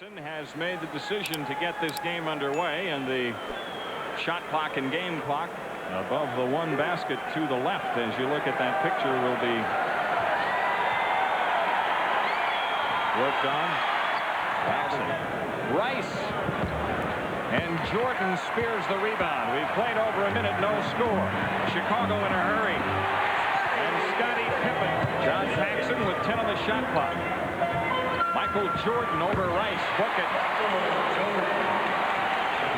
Paxson has made the decision to get this game underway, and the shot clock and game clock above the one basket to the left as you look at that picture will be worked on. Paxson, Rice, and Jordan spears the rebound. We've played over a minute, no score. Chicago in a hurry, and Scottie Pippen. John Paxson with 10 on the shot clock. Michael Jordan over Rice. Book it.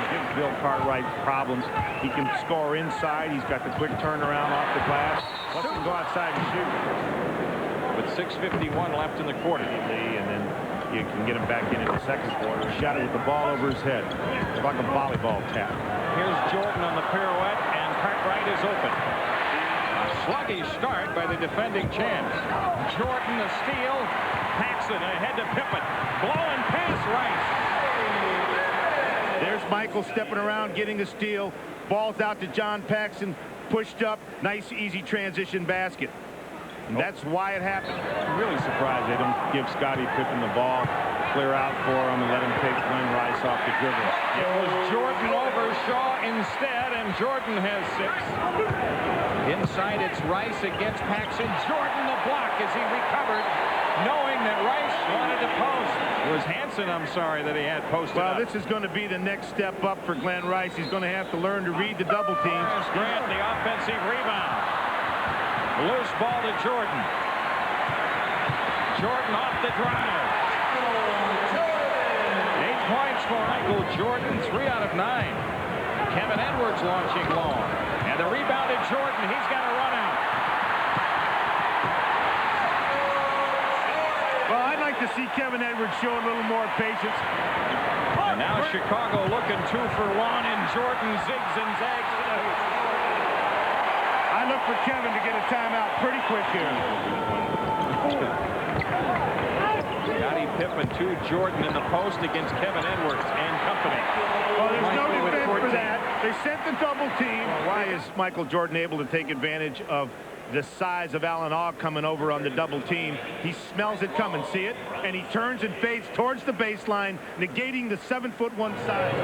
He gives Bill Cartwright problems. He can score inside. He's got the quick turnaround off the glass. Plus he can go outside and shoot. With 6:51 left in the quarter. And then you can get him back in the second quarter. Shot it with the ball over his head. It's like a volleyball tap. Here's Jordan on the pirouette, and Cartwright is open. A sluggish start by the defending champs. Jordan the steal. Paxson ahead to Pippen. Blowing past Rice. There's Michael stepping around, getting the steal. Ball's out to John Paxson. Pushed up. Nice, easy transition basket. And that's why it happened. I'm really surprised they don't give Scottie Pippen the ball, clear out for him, and let him take Glenn Rice off the dribble. It was Jordan over Shaw instead, and Jordan has 6. Inside, it's Rice against Paxson. Jordan the block as he recovered, knowing that Rice wanted to post. It was Hansen, I'm sorry, that he had posted Well, up. this is going to be the next step up for Glenn Rice. He's going to have to learn to read the double teams. Grant, the offensive rebound. Loose ball to Jordan. Jordan off the drive. 8 points for Michael Jordan, 3 out of 9. Kevin Edwards launching long. And the rebound to Jordan. He's got to run out. Well, I'd like to see Kevin Edwards show a little more patience. And now Chicago looking 2 for 1, and Jordan zigs and zags to the hoop. I look for Kevin to get a timeout pretty quick here. Scottie Pippen to Jordan in the post against Kevin Edwards and company. Well, there's Michael no with defense 14. for that. They sent the double team. Why is Michael Jordan able to take advantage of the size of Allen Ogg coming over on the double team? He smells it coming, see it? And he turns and fades towards the baseline, negating the 7'1" size.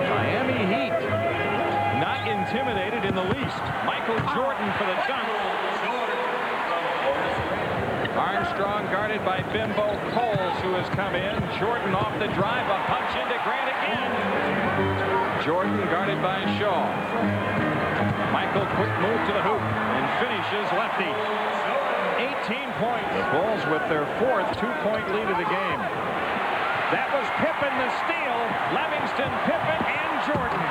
Miami Heat not intimidated in the least. Michael Jordan for the dunk. Armstrong guarded by Bimbo Coles, who has come in. Jordan off the drive, a punch into Grant again. Jordan guarded by Shaw. Michael quick move to the hoop and finishes lefty. 18 points. The Bulls with their 4th 2-point lead of the game. That was Pippen the steal. Livingston, Pippen, and Jordan.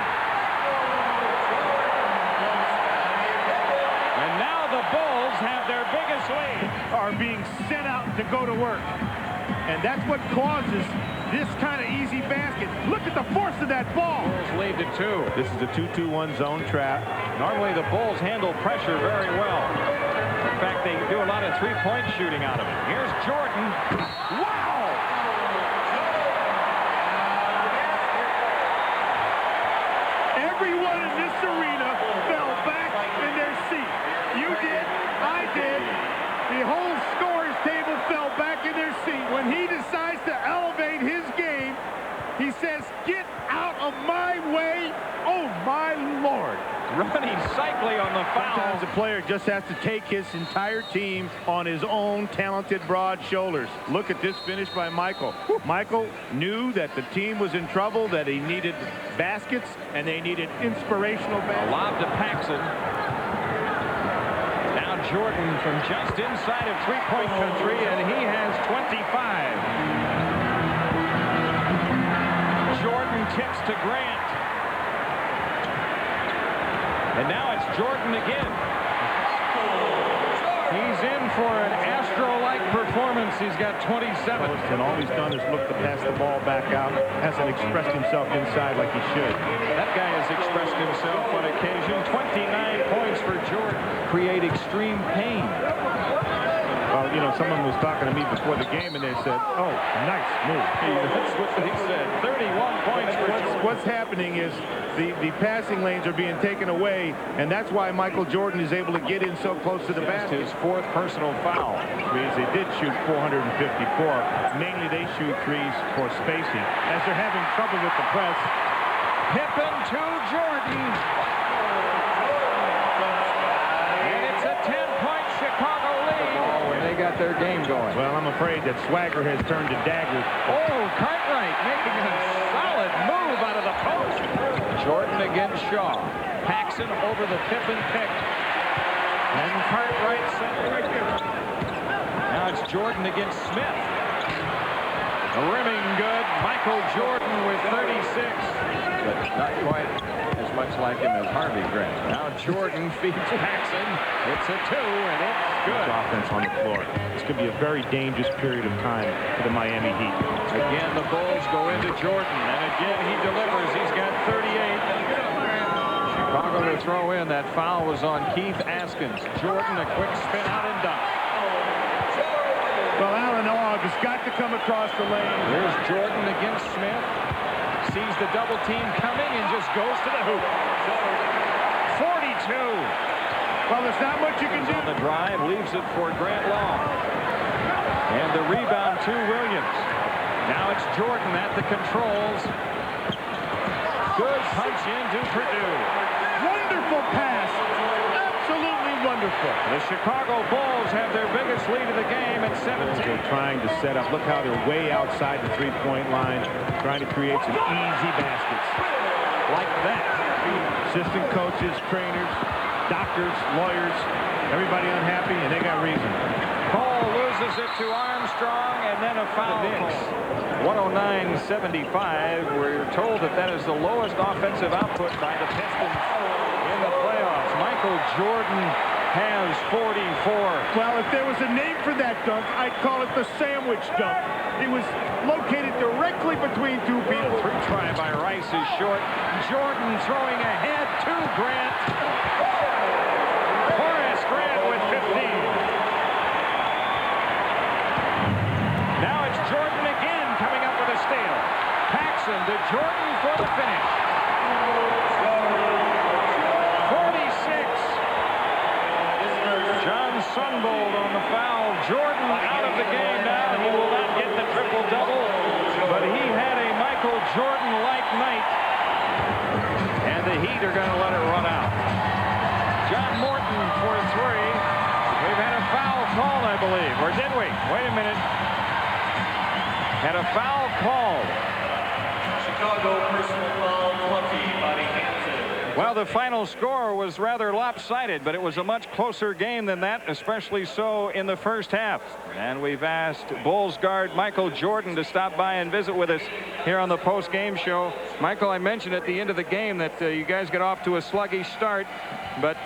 And now the Bulls have their biggest lead. Are being sent out to go to work. And that's what causes this kind of easy basket. Look at the force of that ball. Bulls lead to 2. This is a 2-2-1 zone trap. Normally the Bulls handle pressure very well. In fact, they do a lot of three-point shooting out of it. Here's Jordan. Wow! Everyone in this arena fell back in their seat. You did, I did. The whole scorers table fell back in their seat. When he decides to elevate his game, he says, "Get out of my way." Oh, my Lord. Ronnie Cycli on the foul. Sometimes a player just has to take his entire team on his own talented, broad shoulders. Look at this finish by Michael. Michael knew that the team was in trouble, that he needed baskets, and they needed inspirational baskets. A lob to Paxson. Now Jordan from just inside of three-point country, and he has 25. Jordan tips to Grant. And now it's Jordan again. He's in for an Astro-like performance. He's got 27. And all he's done is look to pass the ball back out. Hasn't expressed himself inside like he should. That guy has expressed himself on occasion. 29 points for Jordan. Create extreme pain. Well, you know, someone was talking to me before the game, and they said, oh, nice move. That's what he said. 31 points for Jordan. What's happening is the passing lanes are being taken away, and that's why Michael Jordan is able to get in so close to the basket. His 4th personal foul. Means they did shoot 454. Mainly they shoot threes for spacing, as they're having trouble with the press. Pippen to Jordan. And it's a 10-point Chicago lead. Oh, and they got their game going. Well, I'm afraid that Swagger has turned to dagger. Oh, Cartwright making a solid move out of the post. Jordan against Shaw. Paxson over the Pippen pick. And Cartwright center right there. Now it's Jordan against Smith. Rimming good. Michael Jordan with 36. But not quite as much like him as Harvey Grant. Now Jordan feeds Paxson. It's a 2, and it's good. Offense on the floor. This could be a very dangerous period of time for the Miami Heat. Again, the Bulls go into Jordan, and again he delivers. He's got 38. Chicago to throw in. That foul was on Keith Askins. Jordan, a quick spin out and dunk. Well, Alan Ogg has got to come across the lane. There's Jordan against Smith. Sees the double team coming and just goes to the hoop. 42. Well, there's not much you can do. On the drive, leaves it for Grant Long. And the rebound to Williams. Now it's Jordan at the controls. Good punch into Purdue. Wonderful pass. Absolutely wonderful. The Chicago Bulls have their biggest lead of the game at 17. They're trying to set up. Look how they're way outside the three-point line, trying to create some easy baskets. Like that. Assistant coaches, trainers, doctors, lawyers, everybody unhappy, and they got reason. Cole loses it to Armstrong, and then a foul. Knicks. 109-75. We're told that that is the lowest offensive output by the Pistons in the playoffs. Michael Jordan has 44. Well, if there was a name for that dunk, I'd call it the sandwich dunk. It was located directly between two people. Try by Rice is short. Jordan throwing ahead to Grant. Horace Grant with 15. Now it's Jordan again coming up with a steal. Paxson to Jordan for the finish. 46. John Sunbold on the foul. Jordan out of the game now, and he will not get the triple-double. But he had a Michael Jordan-like night. And the Heat are going to let it run out. John Morton for 3. We've had a foul call, I believe. Or did we? Wait a minute. Had a foul called. Chicago personal foul 20 by Hansen. Well, the final score was rather lopsided, but it was a much closer game than that, especially so in the first half. And we've asked Bulls guard Michael Jordan to stop by and visit with us here on the post-game show. Michael, I mentioned at the end of the game that you guys got off to a sluggish start, but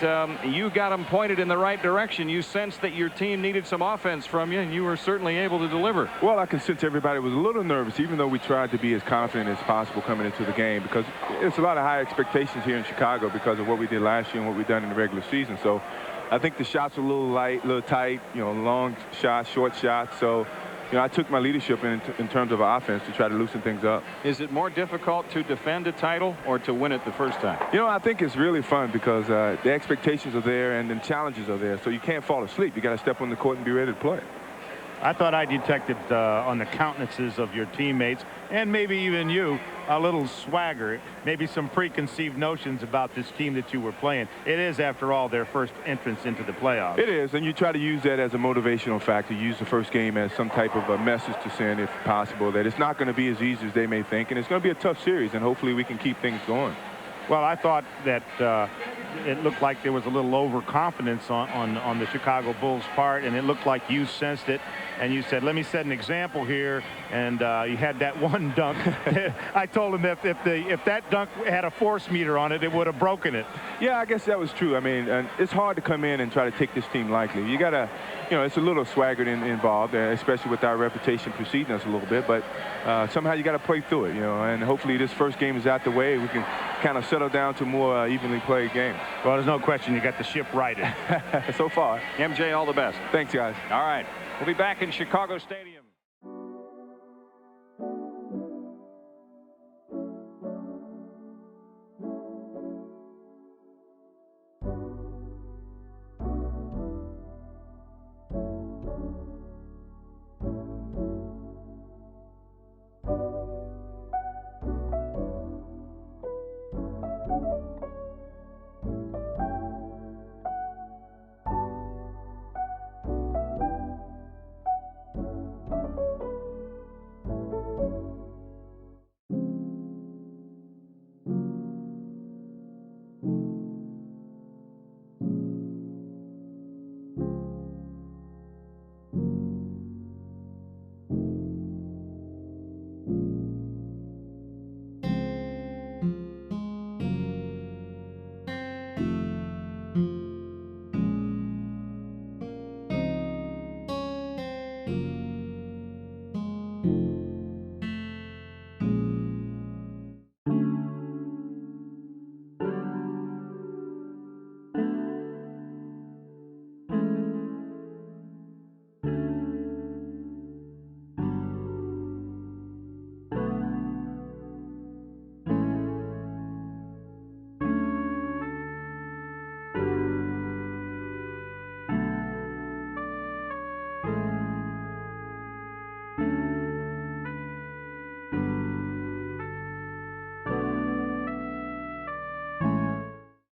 you got them pointed in the right direction. You sensed that your team needed some offense from you, and you were certainly able to deliver. Well, I can sense everybody was a little nervous, even though we tried to be as confident as possible coming into the game, because it's a lot of high expectations here in Chicago because of what we did last year and what we've done in the regular season. So I think the shots were a little light, a little tight, you know, long shots, short shots. So, you know, I took my leadership in terms of offense to try to loosen things up. Is it more difficult to defend a title or to win it the first time? You know, I think it's really fun because the expectations are there and the challenges are there. So you can't fall asleep. You got to step on the court and be ready to play. I thought I detected on the countenances of your teammates and maybe even you a little swagger, maybe some preconceived notions about this team that you were playing. It is, after all, their first entrance into the playoffs. It is, and you try to use that as a motivational factor. Use the first game as some type of a message to send, if possible, that it's not going to be as easy as they may think, and it's going to be a tough series, and hopefully we can keep things going. Well, I thought that it looked like there was a little overconfidence on the Chicago Bulls' part, and it looked like you sensed it, and you said, let me set an example here, and you had that one dunk. I told him if that dunk had a force meter on it, it would have broken it. Yeah, I guess that was true. I mean, it's hard to come in and try to take this team lightly. You got to, you know, it's a little swagger involved, especially with our reputation preceding us a little bit, but somehow you got to play through it, you know, and hopefully this first game is out the way. We can kind of settle down to more evenly played games. Well, there's no question you got the ship righted. So far. MJ, all the best. Thanks, guys. All right. We'll be back in Chicago Stadium.